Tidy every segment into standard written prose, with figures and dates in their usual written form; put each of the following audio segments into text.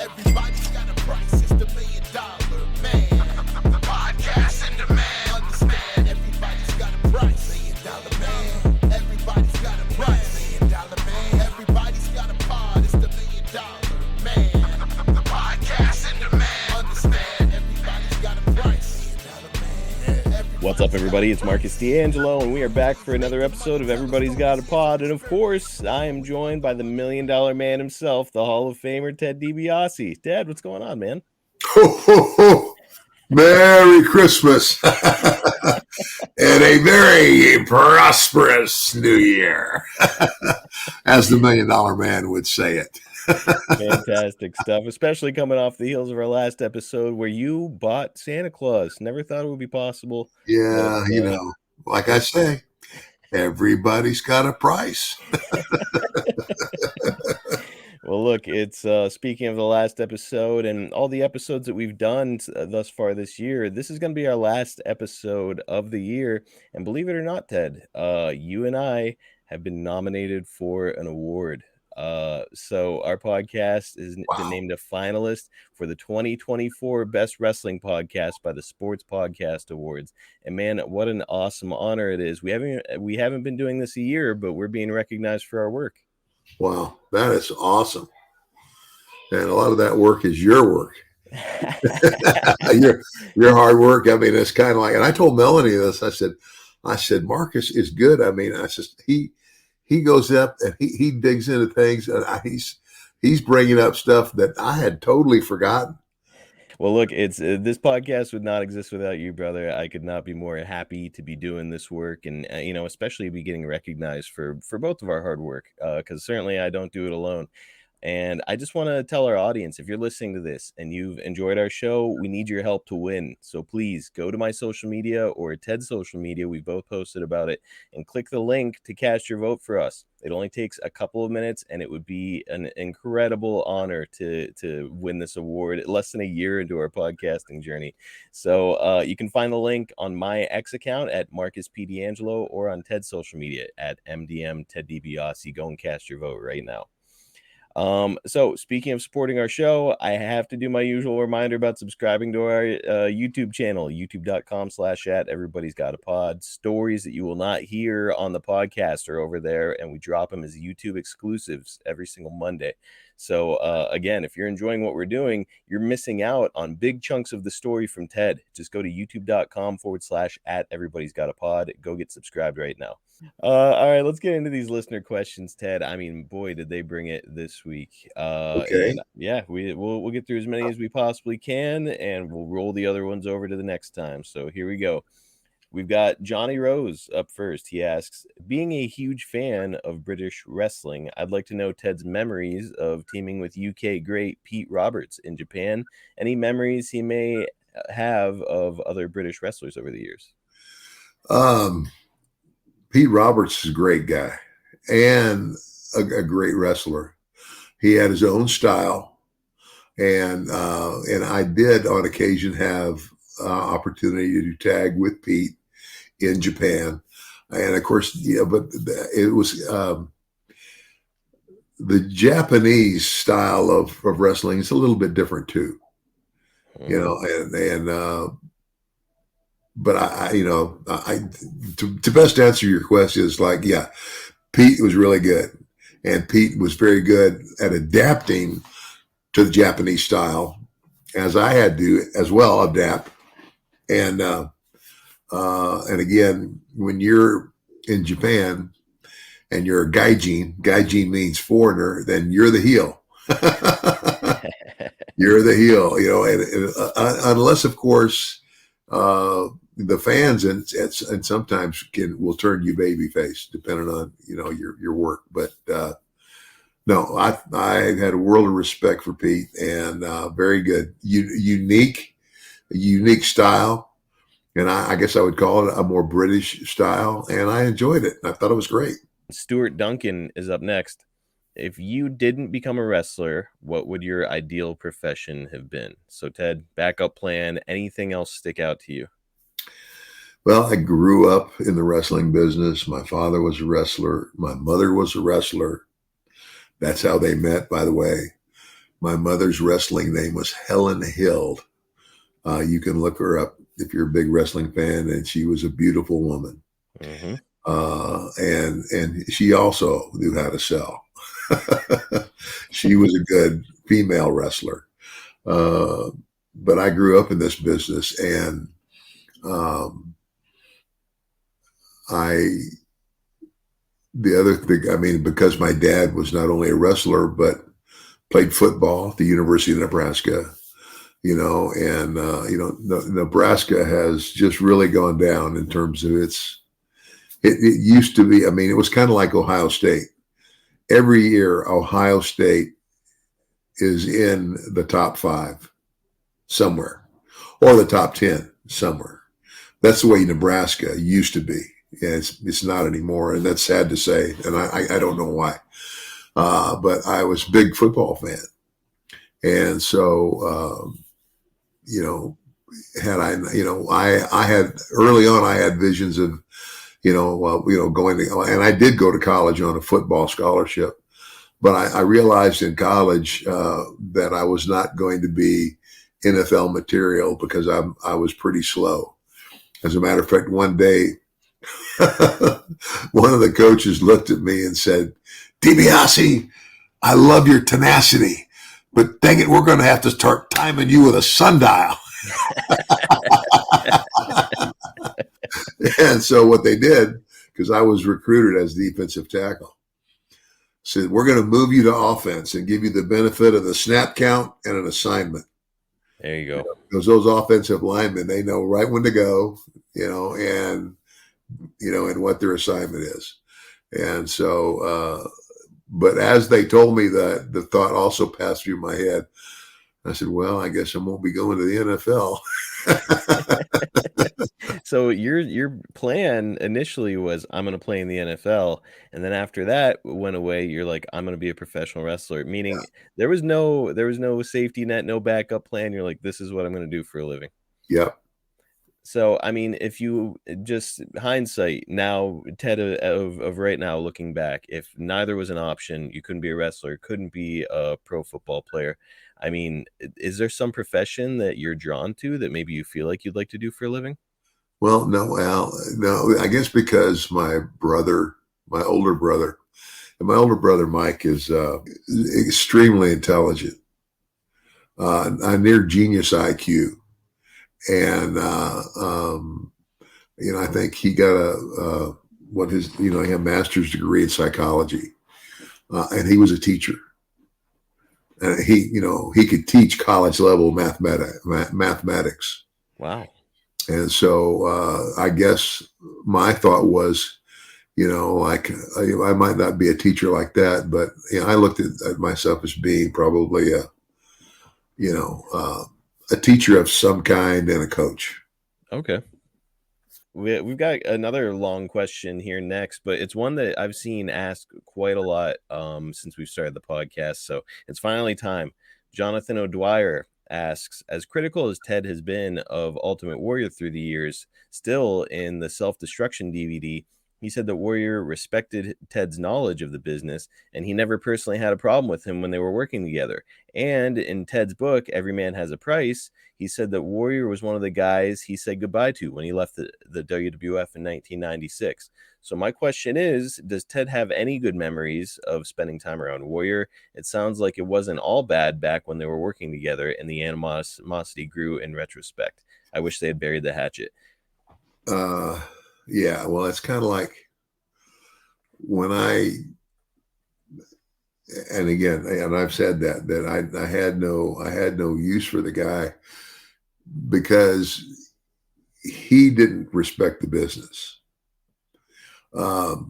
Everybody's got a price, it's the $1 million man. Podcast in demand. Understand, everybody's got a price. $1 million man. Everybody's got a price. $1 million man. Everybody's got a pod, it's the $1 million man. Podcast in demand. Understand, everybody's got a price. $1 million man. What's up, everybody? It's Marcus D'Angelo, and we are back for another episode of Everybody's Got a Pod. And of course, I am joined by the $1 million man himself, the Hall of Famer, Ted DiBiase. Ted, what's going on, man? Ho, ho, ho. Merry Christmas and a very prosperous New Year, as the $1 million man would say it. Fantastic stuff, especially coming off the heels of our last episode where you bought Santa Claus. Never thought it would be possible. Yeah, But, like I say, everybody's got a price. Well, look, it's speaking of the last episode and all the episodes that we've done thus far this year, this is going to be our last episode of the year. And believe it or not, Ted, you and I have been nominated for an award. So our podcast has been named a finalist for the 2024 Best Wrestling Podcast by the Sports Podcast Awards. And man, what an awesome honor it is. We haven't been doing this a year, but we're being recognized for our work. Wow, that is awesome. And a lot of that work is your work. your hard work. I mean, it's kind of like, and I told Melanie this, I said, Marcus is good. I mean, I said, he goes up and he digs into things, and he's bringing up stuff that I had totally forgotten. Well, look, it's this podcast would not exist without you, brother. I could not be more happy to be doing this work, and especially be getting recognized for both of our hard work, because certainly I don't do it alone. And I just want to tell our audience, if you're listening to this and you've enjoyed our show, we need your help to win. So please go to my social media or Ted's social media. We both posted about it, and click the link to cast your vote for us. It only takes a couple of minutes, and it would be an incredible honor to win this award less than a year into our podcasting journey. So you can find the link on my X account at Marcus P. D'Angelo or on Ted's social media at MDM Ted DiBiase. Go and cast your vote right now. So speaking of supporting our show, I have to do my usual reminder about subscribing to our YouTube channel, youtube.com/@ Everybody's Got a Pod. Stories that you will not hear on the podcast are over there, and we drop them as YouTube exclusives every single Monday. So again, if you're enjoying what we're doing, you're missing out on big chunks of the story from Ted. Just go to youtube.com/@ Everybody's Got a Pod. Go get subscribed right now. All right, let's get into these listener questions, Ted. I mean, boy, did they bring it this week. Okay. And yeah, we'll get through as many as we possibly can, and we'll roll the other ones over to the next time. So here we go. We've got Johnny Rose up first. He asks, being a huge fan of British wrestling, I'd like to know Ted's memories of teaming with UK great Pete Roberts in Japan. Any memories he may have of other British wrestlers over the years? Pete Roberts is a great guy and a great wrestler. He had his own style, and I did on occasion have opportunity to tag with Pete in Japan, and of course, but it was the Japanese style of wrestling is a little bit different too, but to best answer your question is like, yeah, Pete was really good, and Pete was very good at adapting to the Japanese style, as I had to as well adapt. And again, when you're in Japan and you're a gaijin means foreigner, then you're the heel. You're the heel, and unless, of course, the fans and sometimes will turn you babyface depending on your work. But no, I had a world of respect for Pete, and very good, unique style. And I guess I would call it a more British style, and I enjoyed it. I thought it was great. Stuart Duncan is up next. If you didn't become a wrestler, what would your ideal profession have been? So, Ted, backup plan, anything else stick out to you? Well, I grew up in the wrestling business. My father was a wrestler. My mother was a wrestler. That's how they met, by the way. My mother's wrestling name was Helen Hill. You can look her up if you're a big wrestling fan, and she was a beautiful woman. Mm-hmm. And she also knew how to sell. She was a good female wrestler. But I grew up in this business, and the other thing, I mean, because my dad was not only a wrestler, but played football at the University of Nebraska, and Nebraska has just really gone down in terms of it used to be, I mean, it was kind of like Ohio State. Every year, Ohio State is in the top 5 somewhere, or the top 10 somewhere. That's the way Nebraska used to be. Yeah, it's not anymore, and that's sad to say, and I don't know why. But I was a big football fan, and so I had early on, I had visions of going to, and I did go to college on a football scholarship, but I realized in college that I was not going to be NFL material because I was pretty slow. As a matter of fact, one day, one of the coaches looked at me and said, "DiBiase, I love your tenacity, but dang it, we're going to have to start timing you with a sundial." And so what they did, because I was recruited as defensive tackle, said, "We're going to move you to offense and give you the benefit of the snap count and an assignment." There you go. Because those offensive linemen, they know right when to go, and what their assignment is. And so, but as they told me that, the thought also passed through my head. I said, well, I guess I won't be going to the NFL. So your plan initially was, I'm going to play in the NFL, and then after that went away, you're like, I'm going to be a professional wrestler. Meaning there was no safety net, no backup plan. You're like, this is what I'm going to do for a living. Yep. So, I mean, if you just hindsight now, Ted of right now, looking back, if neither was an option, you couldn't be a wrestler, couldn't be a pro football player. I mean, is there some profession that you're drawn to that maybe you feel like you'd like to do for a living? Well, no, I guess because my older brother Mike is extremely intelligent, a near genius IQ. And, I think he got he had a master's degree in psychology, and he was a teacher. And he could teach college level mathematics. Wow. And so I guess my thought was, I might not be a teacher like that, but I looked at myself as being probably a teacher of some kind and a coach. Okay. We've got another long question here next, but it's one that I've seen asked quite a lot since we've started the podcast. So it's finally time. Jonathan O'Dwyer asks, as critical as Ted has been of Ultimate Warrior through the years, still in the self-destruction DVD, he said that Warrior respected Ted's knowledge of the business, and he never personally had a problem with him when they were working together. And in Ted's book, Every Man Has a Price, he said that Warrior was one of the guys he said goodbye to when he left the WWF in 1996. So my question is, does Ted have any good memories of spending time around Warrior? It sounds like it wasn't all bad back when they were working together, and the animosity grew in retrospect. I wish they had buried the hatchet. Yeah, well, it's kind of like when and I've said that I had no use for the guy because he didn't respect the business. It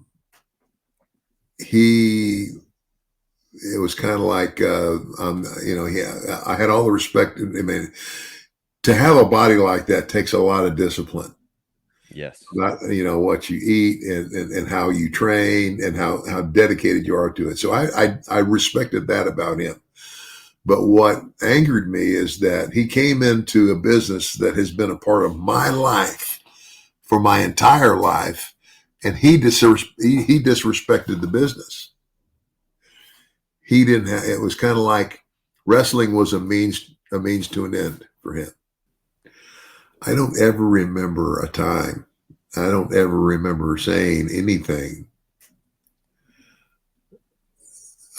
was kind of like, I had all the respect. I mean, to have a body like that takes a lot of discipline. Yes. Not, what you eat and how you train and how dedicated you are to it. So I respected that about him. But what angered me is that he came into a business that has been a part of my life for my entire life, and he disrespected the business. He didn't have, it was kind of like wrestling was a means to an end for him. I don't ever remember a time. I don't ever remember saying anything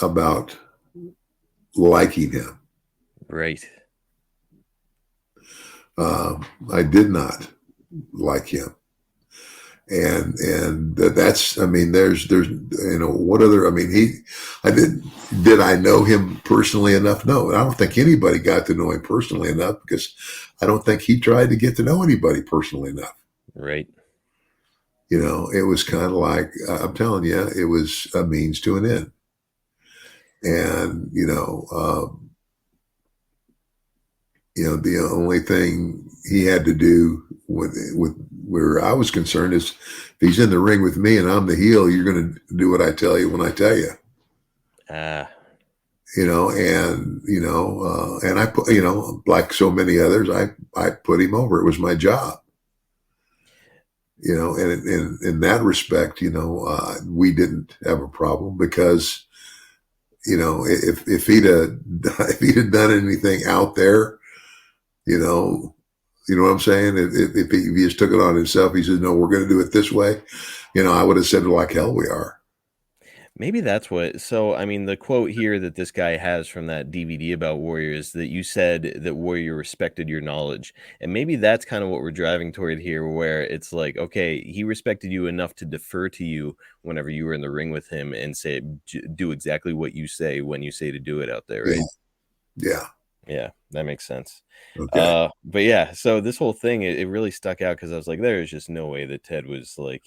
about liking him. Right. I did not like him. And that's, I mean, there's, what other, I mean, did I know him personally enough? No, I don't think anybody got to know him personally enough, because I don't think he tried to get to know anybody personally enough. Right. It was kind of like, I'm telling you, it was a means to an end. And, the only thing he had to do with where I was concerned is, if he's in the ring with me and I'm the heel, you're going to do what I tell you when I tell you. And I put, like so many others, I put him over. It was my job. And in that respect, we didn't have a problem, because, if he'd have done anything out there, you know what I'm saying? If he just took it on himself, he said, no, we're going to do it this way. I would have said, like hell we are. Maybe that's what. So, I mean, the quote here that this guy has from that DVD about Warrior is that you said that Warrior respected your knowledge. And maybe that's kind of what we're driving toward here, where it's like, okay, he respected you enough to defer to you whenever you were in the ring with him and say, do exactly what you say when you say to do it out there, right? Yeah. Yeah, that makes sense. Okay. But yeah, so this whole thing, it really stuck out, because I was like, there is just no way that Ted was like,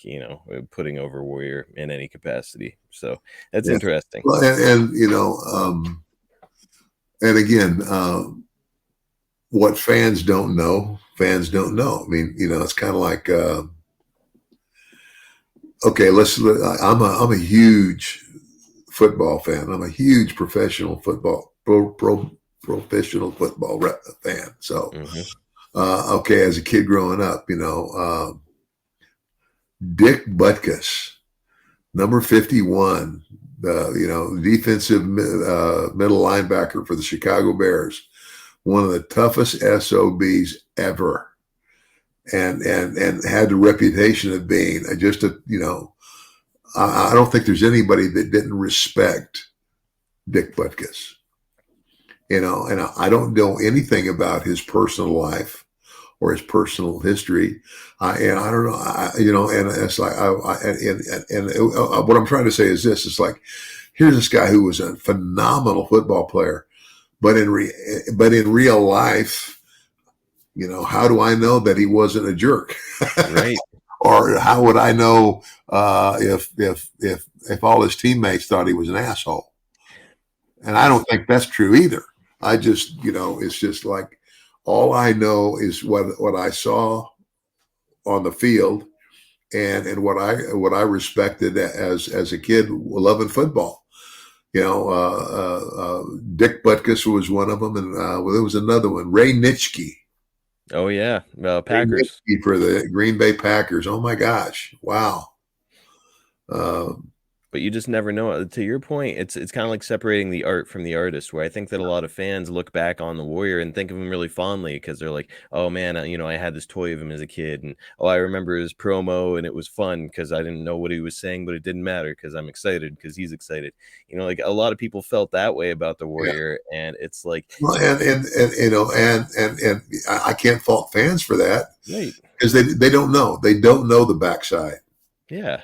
putting over Warrior in any capacity. So that's interesting. Well, and again, what fans don't know. I mean, it's kind of like, okay, I'm a huge football fan. I'm a huge professional football professional football fan. So, okay, as a kid growing up, Dick Butkus, number 51, defensive middle linebacker for the Chicago Bears, one of the toughest SOBs ever, and had the reputation of being just I don't think there's anybody that didn't respect Dick Butkus. And I don't know anything about his personal life or his personal history. And I don't know, and it's like, what I'm trying to say is this: it's like, here's this guy who was a phenomenal football player, but in real life, how do I know that he wasn't a jerk? Right. Or how would I know if all his teammates thought he was an asshole? And I don't think that's true either. I just, it's just like, all I know is what I saw on the field, and what I respected as a kid loving football. Dick Butkus was one of them, and there was another one, Ray Nitschke. Oh yeah, Packers, Ray Nitschke for the Green Bay Packers. Oh my gosh, wow. But you just never know. To your point, it's kind of like separating the art from the artist, where I think that a lot of fans look back on the Warrior and think of him really fondly, because they're like, oh man, I had this toy of him as a kid, and I remember his promo, and it was fun because I didn't know what he was saying, but it didn't matter because I'm excited because he's excited. Like a lot of people felt that way about the Warrior, and it's like, well, and I can't fault fans for that, right? Because they don't know the backside. Yeah.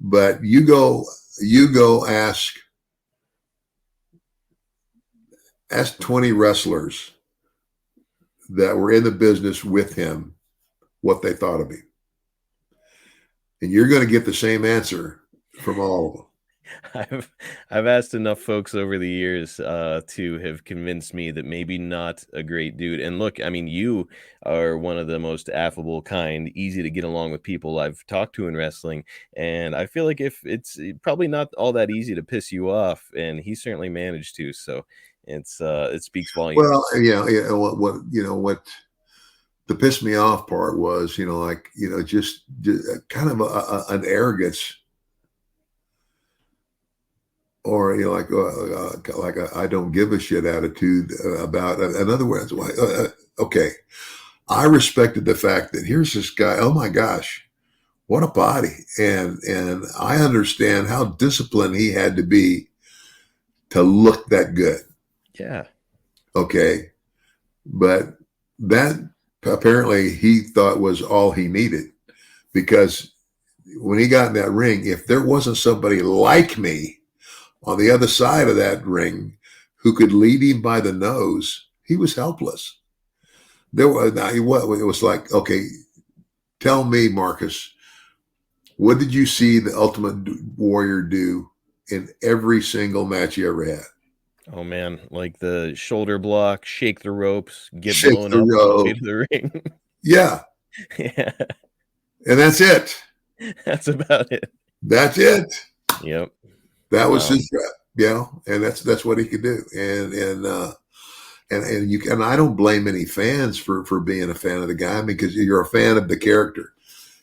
But you go ask 20 wrestlers that were in the business with him what they thought of him, and you're going to get the same answer from all of them. I've asked enough folks over the years to have convinced me that maybe not a great dude. And look, I mean, you are one of the most affable, kind, easy to get along with people I've talked to in wrestling. And I feel like if it's probably not all that easy to piss you off, and he certainly managed to. So it speaks volumes. Well, what the piss me off part was, like, just kind of an arrogance, or like I don't give a shit attitude about. In other words, okay, I respected the fact that here's this guy. Oh my gosh, what a body, and I understand how disciplined he had to be to look that good. Yeah. Okay, but that apparently he thought was all he needed, because when he got in that ring, if there wasn't somebody like me on the other side of that ring who could lead him by the nose, he was helpless. There was it was like, okay, tell me, Marcus, what did you see the Ultimate Warrior do in every single match you ever had? Oh man, like the shoulder block, shake the ropes, get Shake blown the up on the way rope. to the ring. Yeah, Yeah, and that's it. that's about it. That's it. Yep. That was Um, his job, and that's what he could do. And you and I don't blame any fans for being a fan of the guy, because you're a fan of the character,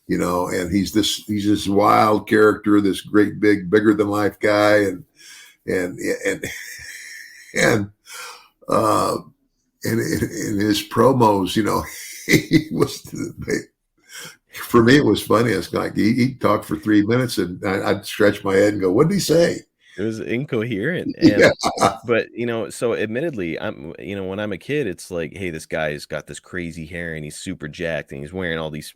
and he's this wild character, this great bigger than life guy, and and and uh in his promos, he was, for me it was funny. It's like he talked for 3 minutes, and I'd stretch my head and go, what did he say? it was incoherent, Yeah, but so admittedly, when I'm a kid, it's like, hey, this guy's got this crazy hair and he's super jacked and he's wearing all these,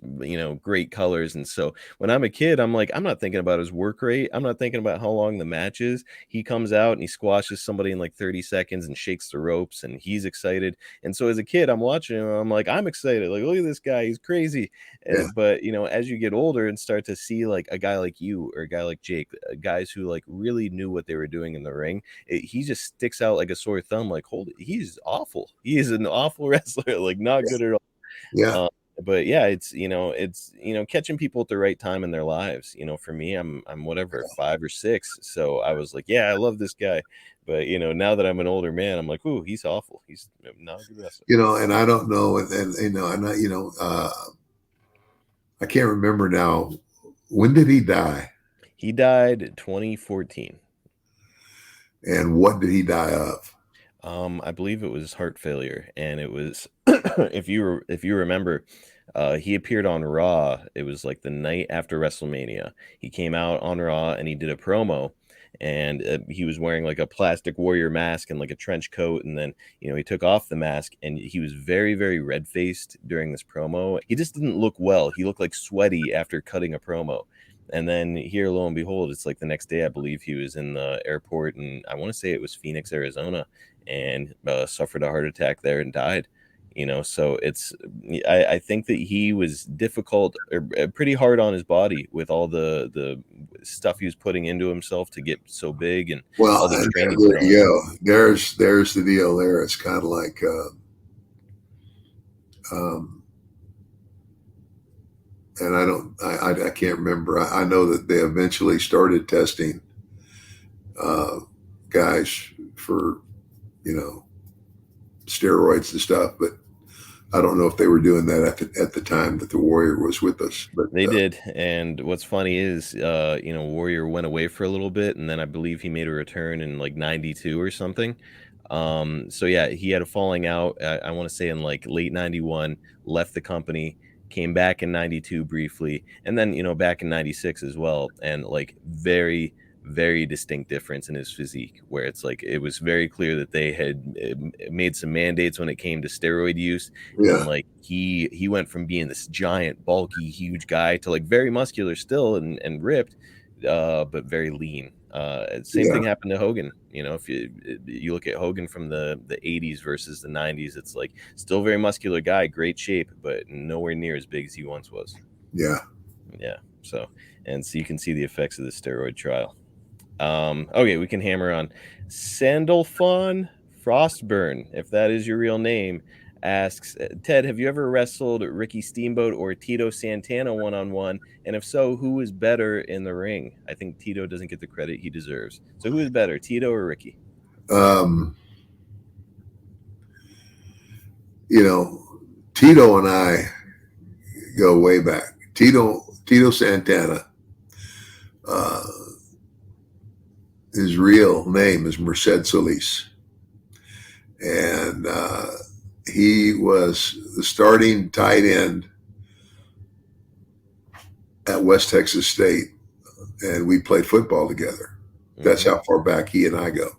great colors. And so when I'm a kid, I'm like, I'm not thinking about his work rate. I'm not thinking about how long the match is. He comes out and he squashes somebody in like 30 seconds and shakes the ropes and he's excited. And so as a kid, I'm watching him. I'm like, I'm excited. Like, look at this guy. He's crazy. yeah, But as you get older and start to see like a guy like you or a guy like Jake, guys who like really knew what they were doing in the ring, he just sticks out like a sore thumb. Like, he's awful. He is an awful wrestler. Like, not good at all. yeah. But yeah, it's catching people at the right time in their lives. For me, I'm whatever 5 or 6, so I was like, yeah, I love this guy. But now that I'm an older man, I'm like, ooh, he's awful. He's not a good wrestler. And I don't know, and I can't remember now. When did he die? He died in 2014. And what did he die of? I believe it was heart failure, and it was if you remember, he appeared on Raw. It was like the night after WrestleMania. He came out on Raw and he did a promo, and he was wearing like a plastic warrior mask and like a trench coat, and then he took off the mask and he was very, very red faced during this promo. He just didn't look well. He looked like sweaty after cutting a promo. And then here, lo and behold, it's like the next day, I believe he was in the airport, and I want to say it was Phoenix, Arizona, and suffered a heart attack there and died. So I think that he was difficult or pretty hard on his body with all the stuff he was putting into himself to get so big, and Well, all the and training. there you go. There's the deal there. It's kind of like, and I can't remember. I know that they eventually started testing guys for, steroids and stuff, but I don't know if they were doing that at the time that the Warrior was with us. But They did, and what's funny is, Warrior went away for a little bit, and then I believe he made a return in like '92 or something. So yeah, he had a falling out. I want to say in like late '91, left the company, came back in '92 briefly, and then back in '96 as well, and like very, very distinct difference in his physique, where it's like it was very clear that they had made some mandates when it came to steroid use. And yeah, like he went from being this giant bulky huge guy to like very muscular still and ripped, but very lean. Same yeah, thing happened to Hogan. If you look at Hogan from the 80s versus the 90s, it's like still very muscular guy, great shape, but nowhere near as big as he once was. yeah. Yeah. So you can see the effects of the steroid trial. Okay, we can hammer on Sandalphon Frostburn, if that is your real name, asks, Ted, have you ever wrestled Ricky Steamboat or Tito Santana one-on-one? And if so, who is better in the ring? I think Tito doesn't get the credit he deserves. So who is better, Tito or Ricky? Um, Tito Tito and I go way back. Tito Santana, his real name is Merced Solis. And he was the starting tight end at West Texas State, and we played football together. That's how far back he and I go.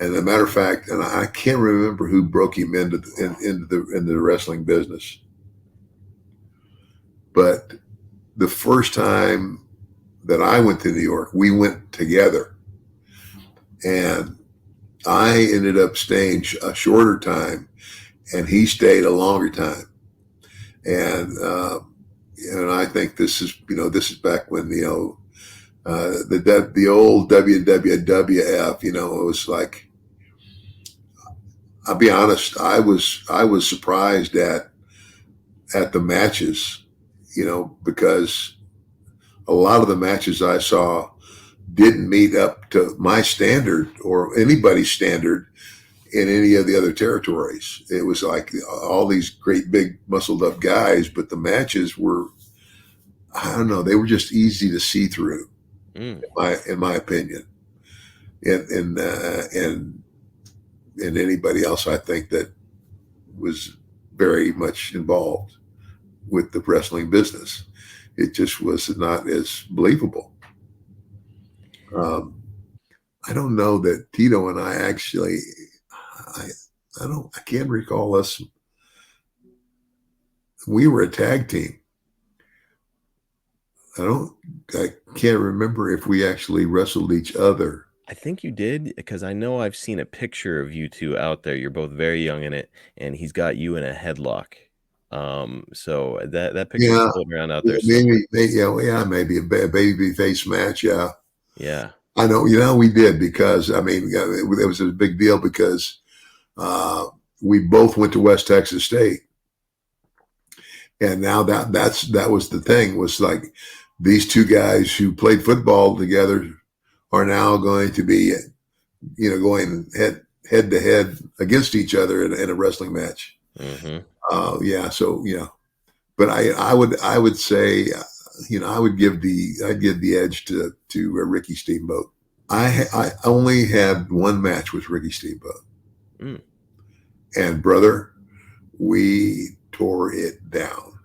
And as a matter of fact, and I can't remember who broke him into the wrestling business, but the first time that I went to New York, we went together, and I ended up staying a shorter time, and he stayed a longer time. And I think this is back when the old WWF, it was like, I'll be honest, I was surprised at the matches, because a lot of the matches I saw didn't meet up to my standard or anybody's standard in any of the other territories. It was like all these great big muscled up guys, but the matches were, I don't know, they were just easy to see through, in my opinion. And anybody else, I think, that was very much involved with the wrestling business, it just was not as believable. I don't know that Tito and I actually, I can't recall us. We were a tag team. I can't remember if we actually wrestled each other. I think you did, because I know I've seen a picture of you two out there. You're both very young in it, and he's got you in a headlock. So that picture is floating around out there. Maybe a baby face match. Yeah. I know, we did, because it was a big deal because we both went to West Texas State, and now that was the thing, was like these two guys who played football together are now going to be, going head to head against each other in a wrestling match. But I would say, I'd give the edge to Ricky Steamboat. I only had one match with Ricky Steamboat, and brother, we tore it down.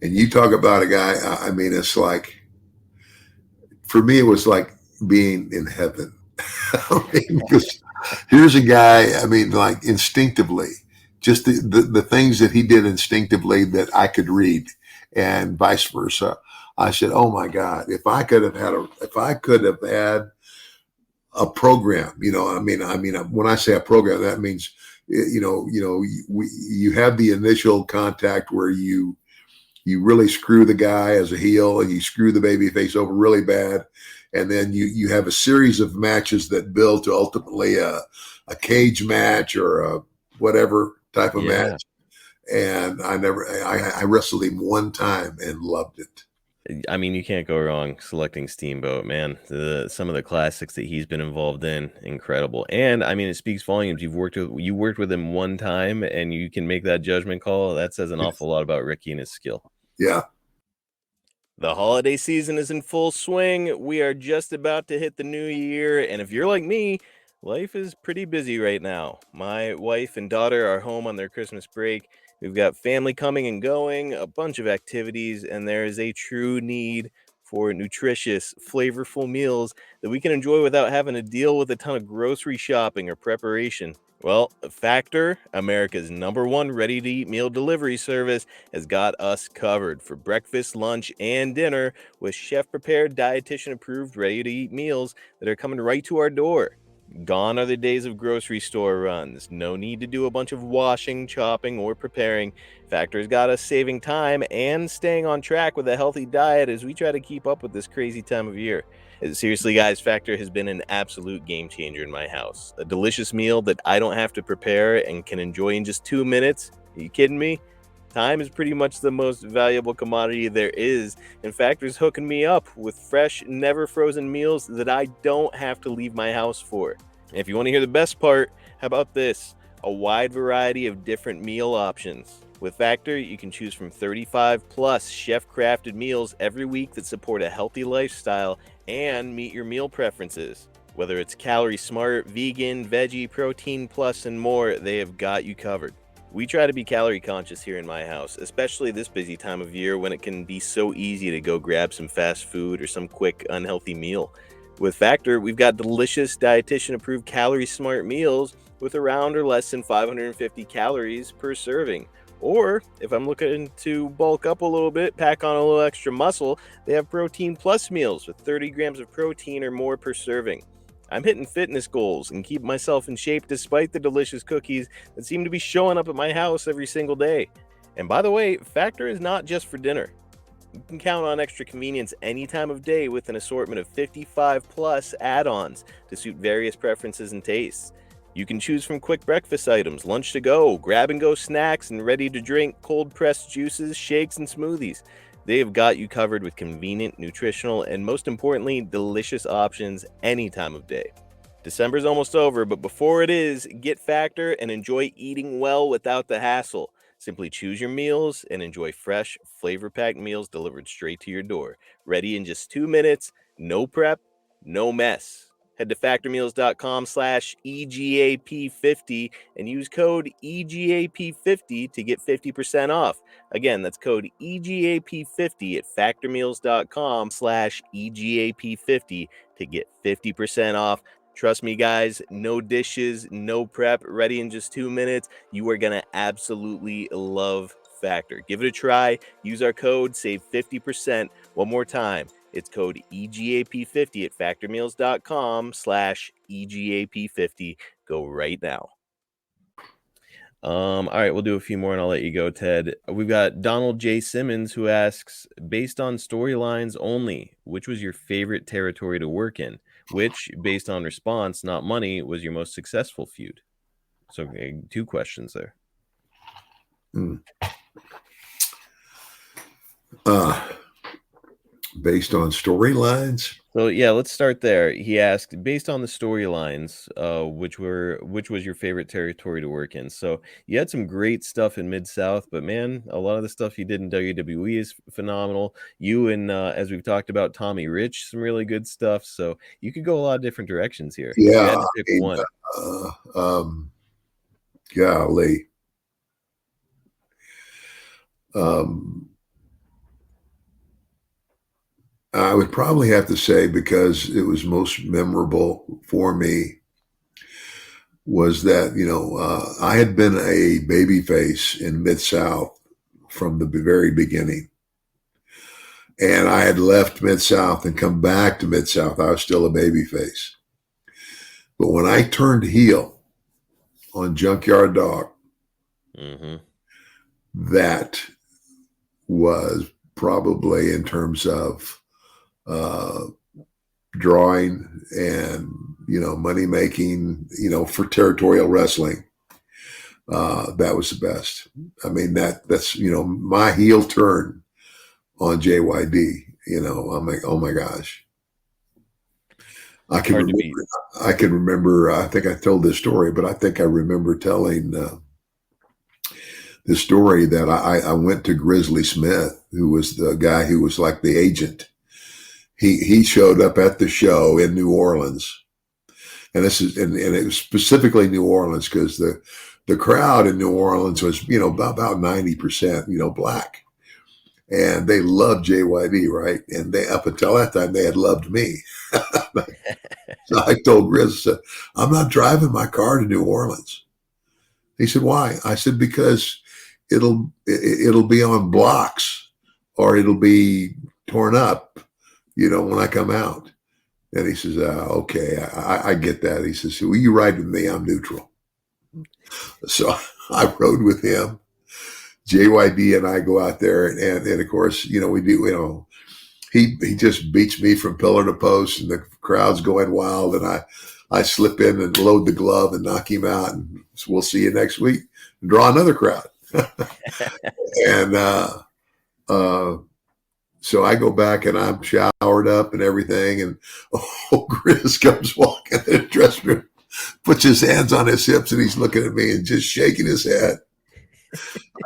And you talk about a guy. It's like, for me, it was like being in heaven. Because here's a guy. Like instinctively, just the things that he did instinctively that I could read, and vice versa. I said, "Oh my God! If I could have had a program, when I say a program, that means, you have the initial contact where you really screw the guy as a heel, and you screw the baby face over really bad, and then you have a series of matches that build to ultimately a cage match or a whatever type of match." And I wrestled him one time and loved it. You can't go wrong selecting Steamboat, man. Some of the classics that he's been involved in, incredible. And it speaks volumes. You worked with him one time, and you can make that judgment call. That says an awful lot about Ricky and his skill. Yeah. The holiday season is in full swing. We are just about to hit the new year, and if you're like me, life is pretty busy right now. My wife and daughter are home on their Christmas break. We've got family coming and going, a bunch of activities, and there is a true need for nutritious, flavorful meals that we can enjoy without having to deal with a ton of grocery shopping or preparation. Well, Factor, America's #1 ready-to-eat meal delivery service, has got us covered for breakfast, lunch, and dinner with chef-prepared, dietitian-approved ready-to-eat meals that are coming right to our door. Gone are the days of grocery store runs. No need to do a bunch of washing, chopping, or preparing. Factor's got us saving time and staying on track with a healthy diet as we try to keep up with this crazy time of year. Seriously, guys, Factor has been an absolute game changer in my house. A delicious meal that I don't have to prepare and can enjoy in just 2 minutes. Are you kidding me? Time is pretty much the most valuable commodity there is, and Factor's hooking me up with fresh, never frozen meals that I don't have to leave my house for. And if you want to hear the best part, how about this? a wide variety of different meal options. With Factor, you can choose from 35 plus chef-crafted meals every week that support a healthy lifestyle and meet your meal preferences. Whether it's calorie smart, vegan, veggie, protein plus, and more, they have got you covered. We try to be calorie conscious here in my house, especially this busy time of year when it can be so easy to go grab some fast food or some quick, unhealthy meal. With Factor, we've got delicious dietitian-approved calorie smart meals with around or less than 550 calories per serving. Or, if I'm looking to bulk up a little bit, pack on a little extra muscle, they have Protein Plus meals with 30 grams of protein or more per serving. I'm hitting fitness goals and keeping myself in shape despite the delicious cookies that seem to be showing up at my house every single day. And by the way, Factor is not just for dinner. You can count on extra convenience any time of day with an assortment of 55 plus add-ons to suit various preferences and tastes. You can choose from quick breakfast items, lunch to go, grab and go snacks, and ready to drink cold pressed juices, shakes, and smoothies. They have got you covered with convenient, nutritional, and most importantly, delicious options any time of day. December's almost over, but before it is, get Factor and enjoy eating well without the hassle. Simply choose your meals and enjoy fresh, flavor-packed meals delivered straight to your door. Ready in just 2 minutes, no prep, no mess. Head to factormeals.com/EGAP50 and use code EGAP50 to get 50% off. Again, that's code EGAP50 at factormeals.com/EGAP50 to get 50% off. Trust me, guys, no dishes, no prep, ready in just 2 minutes. You are going to absolutely love Factor. Give it a try. Use our code, save 50%. One more time. It's code EGAP50 at factormeals.com/EGAP50. Go right now. All right, we'll do a few more and I'll let you go, Ted. We've got Donald J. Simmons who asks, based on storylines only, which was your favorite territory to work in? Which, based on response, not money, was your most successful feud? So 2 questions there. Based on storylines. So yeah, let's start there. He asked, based on the storylines, which was your favorite territory to work in? So you had some great stuff in Mid-South, but man, a lot of the stuff you did in WWE is phenomenal. You and as we've talked about, Tommy Rich, some really good stuff. So you could go a lot of different directions here. Yeah, you had to pick one. Golly. I would probably have to say, because it was most memorable for me, was that, I had been a babyface in Mid-South from the very beginning. And I had left Mid-South and come back to Mid-South. I was still a babyface. But when I turned heel on Junkyard Dog, that was probably, in terms of drawing and money making for territorial wrestling, that was the best. I mean, that's my heel turn on JYD. I'm like, oh my gosh. I can remember, I think I told this story, but I think I remember telling the story that I went to Grizzly Smith, who was the guy who was like the agent. He showed up at the show in New Orleans, and it was specifically New Orleans because the crowd in New Orleans was about 90% black, and they loved JYD, right? And they, up until that time, they had loved me. So I told Grizz, I said, I'm not driving my car to New Orleans. He said, why? I said, because it'll be on blocks or it'll be torn up, when I come out. And he says, okay, I get that. He says, well, you ride with me, I'm neutral. So I rode with him. JYD and I go out there, and of course, we do, he just beats me from pillar to post, and the crowd's going wild, and I slip in and load the glove and knock him out, and we'll see you next week and draw another crowd. And so I go back and I'm showered up and everything, and Grizz comes walking in the dressing room. puts his hands on his hips, and he's looking at me and just shaking his head.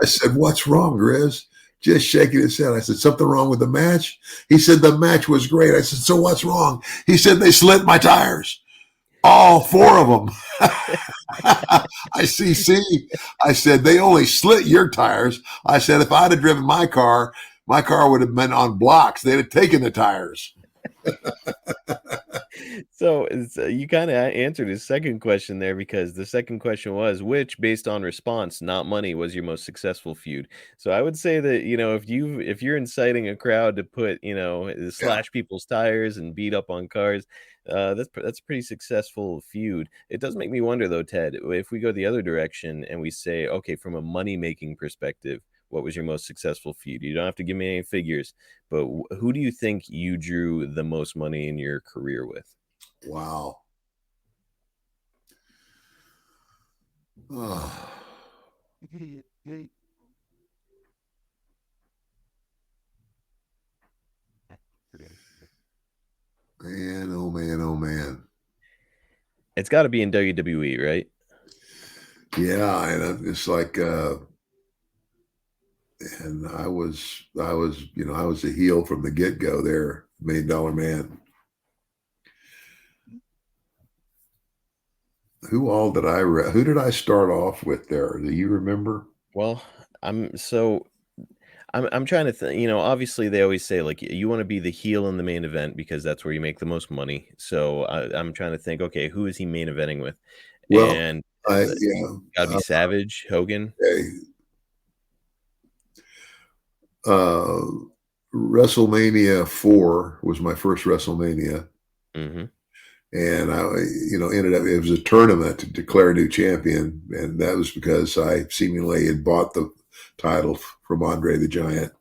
I said, "What's wrong, Grizz?" Just shaking his head. I said, "Something wrong with the match?" He said, "The match was great." I said, "So what's wrong?" He said, "They slit my tires. All 4 of them." I see. I said, "They only slit your tires." I said, "If I'd have driven my car would have been on blocks. They'd have taken the tires." So you kind of answered his second question there, because the second question was which, based on response, not money, was your most successful feud. So I would say that, if you're inciting a crowd to put, Yeah. slash people's tires and beat up on cars, that's a pretty successful feud. It does make me wonder though, Ted, if we go the other direction and we say, okay, from a money making perspective, what was your most successful feud? You don't have to give me any figures, but who do you think you drew the most money in your career with? Wow. Oh. Man, oh man, oh man. It's got to be in WWE, right? Yeah, and it's like, and I was, I was a heel from the get go there, $1 Million Man. Who did I start off with there? Do you remember? Well, I'm so I'm trying to think. Obviously they always say like you want to be the heel in the main event because that's where you make the most money. So I'm trying to think. Okay, who is he main eventing with? Well, And yeah, gotta be Savage, Hogan. okay. Uh, WrestleMania 4 was my first WrestleMania. Mm-hmm. And I, ended up, it was a tournament to declare a new champion. And that was because I seemingly had bought the title from Andre the Giant.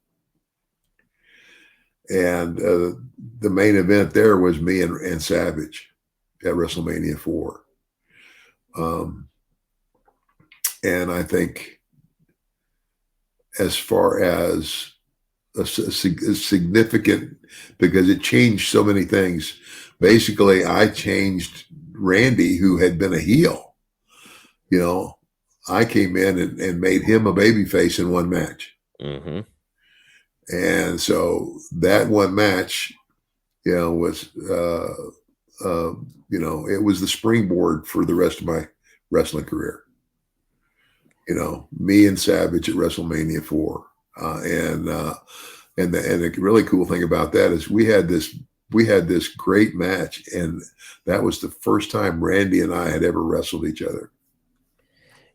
And the main event there was me and Savage at WrestleMania 4. And I think as far as a significant, because it changed so many things. Basically, I changed Randy, who had been a heel. I came in and made him a babyface in one match. Mm-hmm. And so that one match, was, it was the springboard for the rest of my wrestling career. Me and Savage at WrestleMania 4. And the really cool thing about that is we had this great match, and that was the first time Randy and I had ever wrestled each other.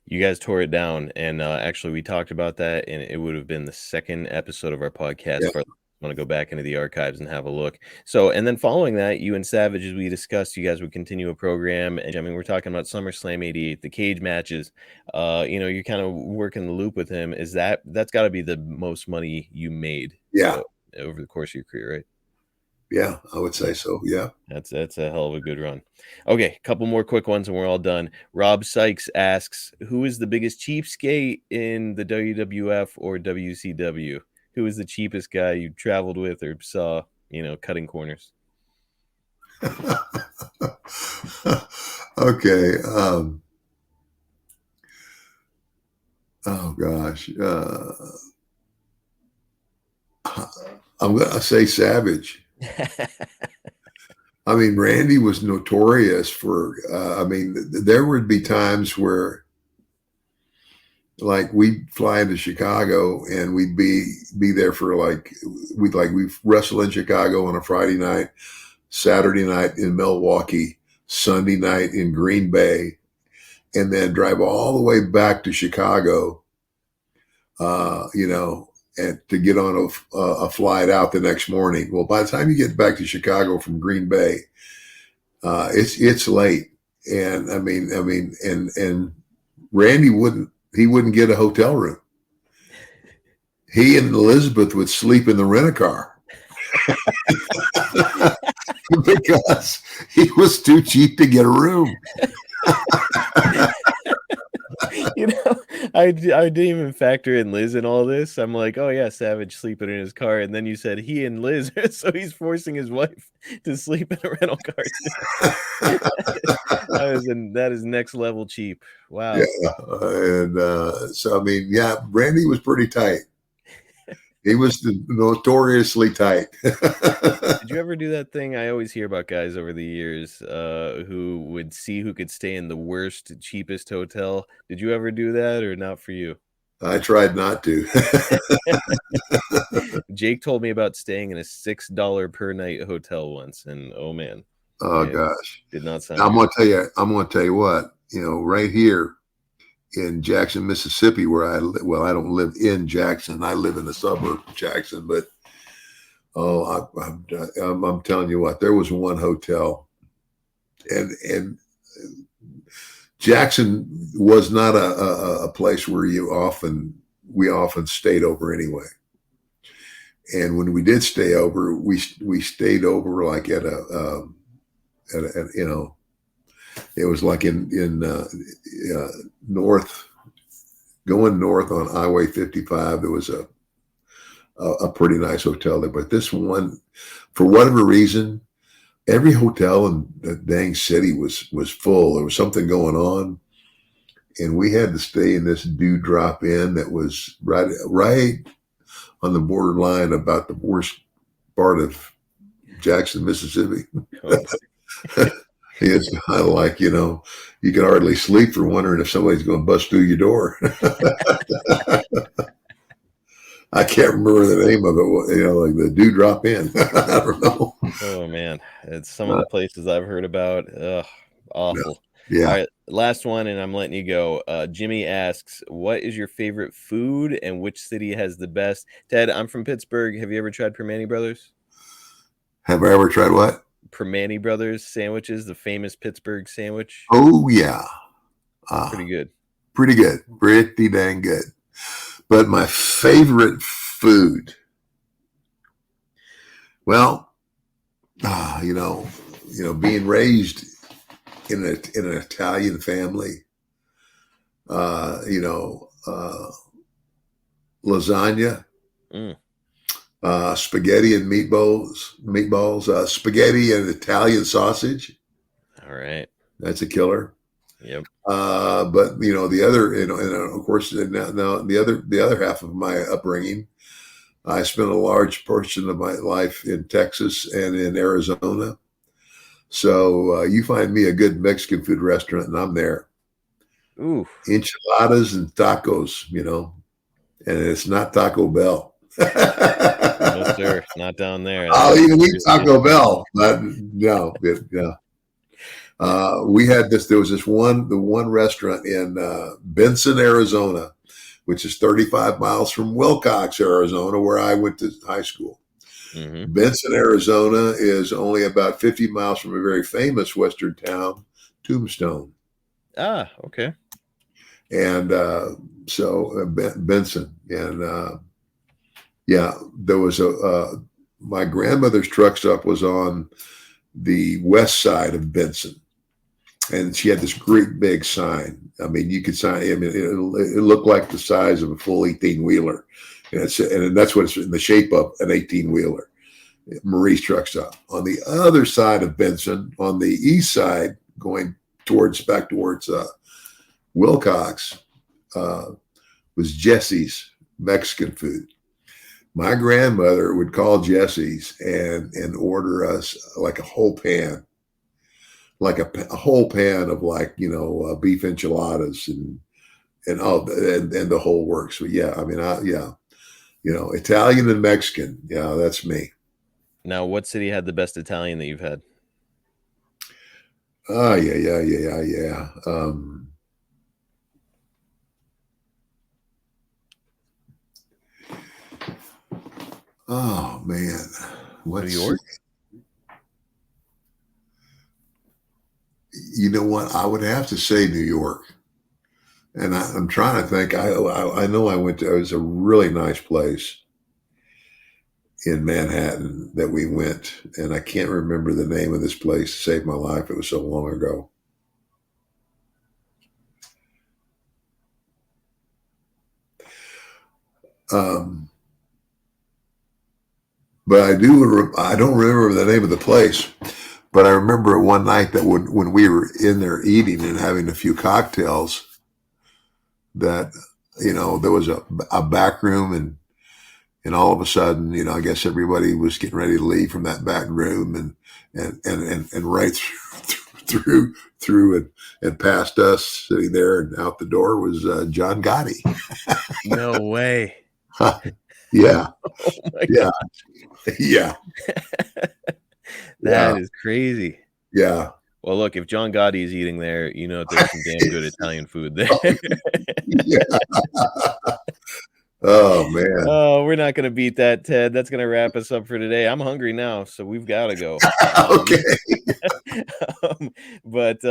You guys tore it down, and actually we talked about that, and it would have been the second episode of our podcast. Yeah. For want to go back into the archives and have a look. So, and then following that, you and Savage, as we discussed, you guys would continue a program. And I mean, we're talking about SummerSlam '88, the cage matches. You're kind of working the loop with him. That's got to be the most money you made? Yeah. Over the course of your career, right? Yeah, I would say so. Yeah. That's a hell of a good run. Okay, couple more quick ones and we're all done. Rob Sykes asks, who is the biggest cheapskate in the WWF or WCW? Who is the cheapest guy you traveled with or saw, cutting corners? Okay. Oh gosh. I'm going to say Savage. I mean, Randy was notorious for, there would be times where, like, we'd fly into Chicago and we'd be there for we'd wrestle in Chicago on a Friday night, Saturday night in Milwaukee, Sunday night in Green Bay, and then drive all the way back to Chicago, and to get on a flight out the next morning. Well, by the time you get back to Chicago from Green Bay, it's late. And and Randy wouldn't get a hotel room. He and Elizabeth would sleep in the rent-a-car because he was too cheap to get a room. I didn't even factor in Liz in all this. I'm like, oh yeah, Savage sleeping in his car, and then you said he and Liz, so he's forcing his wife to sleep in a rental car too. That is next level cheap. Yeah, Wow. and so I mean, yeah, Brandy was pretty tight. He was notoriously tight. Did you ever do that thing? I always hear about guys over the years who would see who could stay in the worst, cheapest hotel. Did you ever do that, or not for you? I tried not to. Jake told me about staying in a $6 per night hotel once, and oh man, Oh it gosh. did not sound Now, I'm good. gonna tell you what, right here in Jackson, Mississippi, where I don't live in Jackson. I live in the suburb of Jackson, but I'm telling you what, there was one hotel, and Jackson was not a place where we often stayed over anyway. And when we did stay over, we stayed over like at a it was like in north, going north on Highway 55. There was a pretty nice hotel there, but this one, for whatever reason, every hotel in the dang city was full. There was something going on, and we had to stay in this Dewdrop Inn that was right on the borderline about the worst part of Jackson, Mississippi. Oh, It's kind of like, you can hardly sleep for wondering if somebody's going to bust through your door. I can't remember the name of it, like the Dewdrop Inn. I don't know. oh man, it's some of the places I've heard about. Ugh, awful. Yeah. All right, last one, and I'm letting you go. Jimmy asks, "What is your favorite food, and which city has the best?" Ted, I'm from Pittsburgh. Have you ever tried Permane Brothers? Have I ever tried what? Permane Brothers sandwiches, the famous Pittsburgh sandwich. Oh, yeah. Pretty good. Pretty good. Pretty dang good. But my favorite food, well, being raised in an Italian family, lasagna, spaghetti and meatballs, spaghetti and Italian sausage. All right. That's a killer. Yep. But the other, and of course, now the other half of my upbringing, I spent a large portion of my life in Texas and in Arizona. So you find me a good Mexican food restaurant, and I'm there. Ooh. Enchiladas and tacos, and it's not Taco Bell. No, sir, not down there. I'll even eat Taco Bell, but no, yeah. We had there was the one restaurant in Benson, Arizona, which is 35 miles from Wilcox, Arizona, where I went to high school. Mm-hmm. Benson, Arizona is only about 50 miles from a very famous Western town, Tombstone. Ah, okay. And so Benson, and there was my grandmother's truck stop was on the west side of Benson. And she had this great big sign. I mean, you could sign. I mean, it looked like the size of a full 18-wheeler, and that's what it's in the shape of, an 18-wheeler. Marie's Truck Stop. On the other side of Benson, on the east side, going back towards Wilcox, was Jesse's Mexican food. My grandmother would call Jesse's and order us like a whole pan. Like a whole pan of beef enchiladas and the whole works. But yeah, I mean, Italian and Mexican. Yeah, that's me. Now, what city had the best Italian that you've had? Oh, yeah. Oh man, New York? You know what? I would have to say New York. And I'm trying to think. I know I went to, it was a really nice place in Manhattan that we went. And I can't remember the name of this place to save my life. It was so long ago. But I don't remember the name of the place, but I remember one night that when we were in there eating and having a few cocktails, that, there was a back room, and all of a sudden, I guess everybody was getting ready to leave from that back room, and right through and past us sitting there and out the door was John Gotti. No way. Yeah. Oh my Yeah. God. Yeah. That is crazy. Yeah. Well, look, if John Gotti is eating there, there's some damn good Italian food there. Yeah. Oh man. Oh, we're not going to beat that, Ted. That's going to wrap us up for today. I'm hungry now, so we've got to go. Okay. But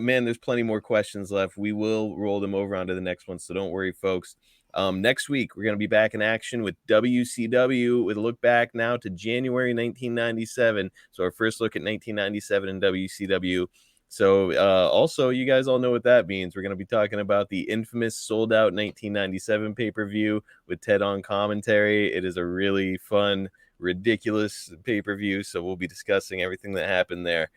man, there's plenty more questions left. We will roll them over onto the next one, so don't worry, folks. Next week, we're going to be back in action with WCW with a look back now to January 1997. So our first look at 1997 in WCW. So also, you guys all know what that means. We're going to be talking about the infamous sold out 1997 pay-per-view with Ted on commentary. It is a really fun, ridiculous pay-per-view. So we'll be discussing everything that happened there.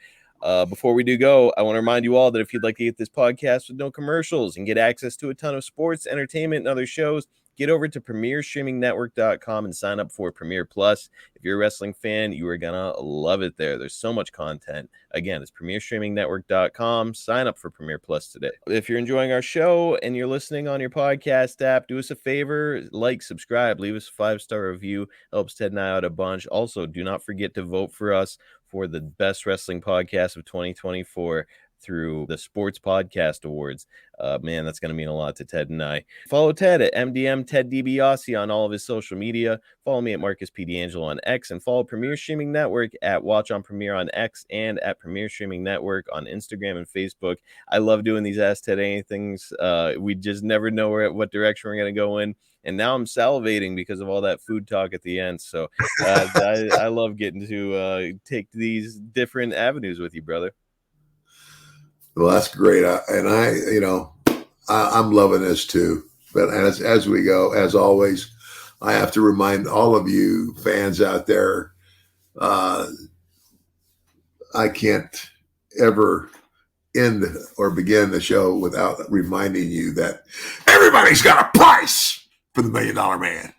Before we do go, I want to remind you all that if you'd like to get this podcast with no commercials and get access to a ton of sports, entertainment, and other shows, get over to premierstreamingnetwork.com and sign up for Premier Plus. If you're a wrestling fan, you are going to love it there. There's so much content. Again, it's premierstreamingnetwork.com. Sign up for Premier Plus today. If you're enjoying our show and you're listening on your podcast app, do us a favor, like, subscribe, leave us a 5-star review. Helps Ted and I out a bunch. Also, do not forget to vote for us for the best wrestling podcast of 2024 through the Sports Podcast Awards. Man, that's going to mean a lot to Ted and I. Follow Ted at MDM Ted DiBiase on all of his social media. Follow me at Marcus P. D'Angelo on X, and follow Premier Streaming Network at Watch on Premier on X and at Premier Streaming Network on Instagram and Facebook. I love doing these Ask Ted Anythings. We just never know what direction we're going to go in. And now I'm salivating because of all that food talk at the end. So I love getting to take these different avenues with you, brother. Well, that's great. I'm loving this too. But as we go, as always, I have to remind all of you fans out there, I can't ever end or begin the show without reminding you that everybody's got a price for the $1 Million Man.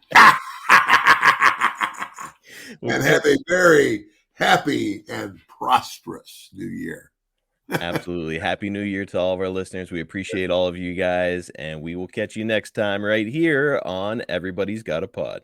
And have a very happy and prosperous new year. Absolutely. Happy New Year to all of our listeners. We appreciate all of you guys, and we will catch you next time right here on Everybody's Got a Pod.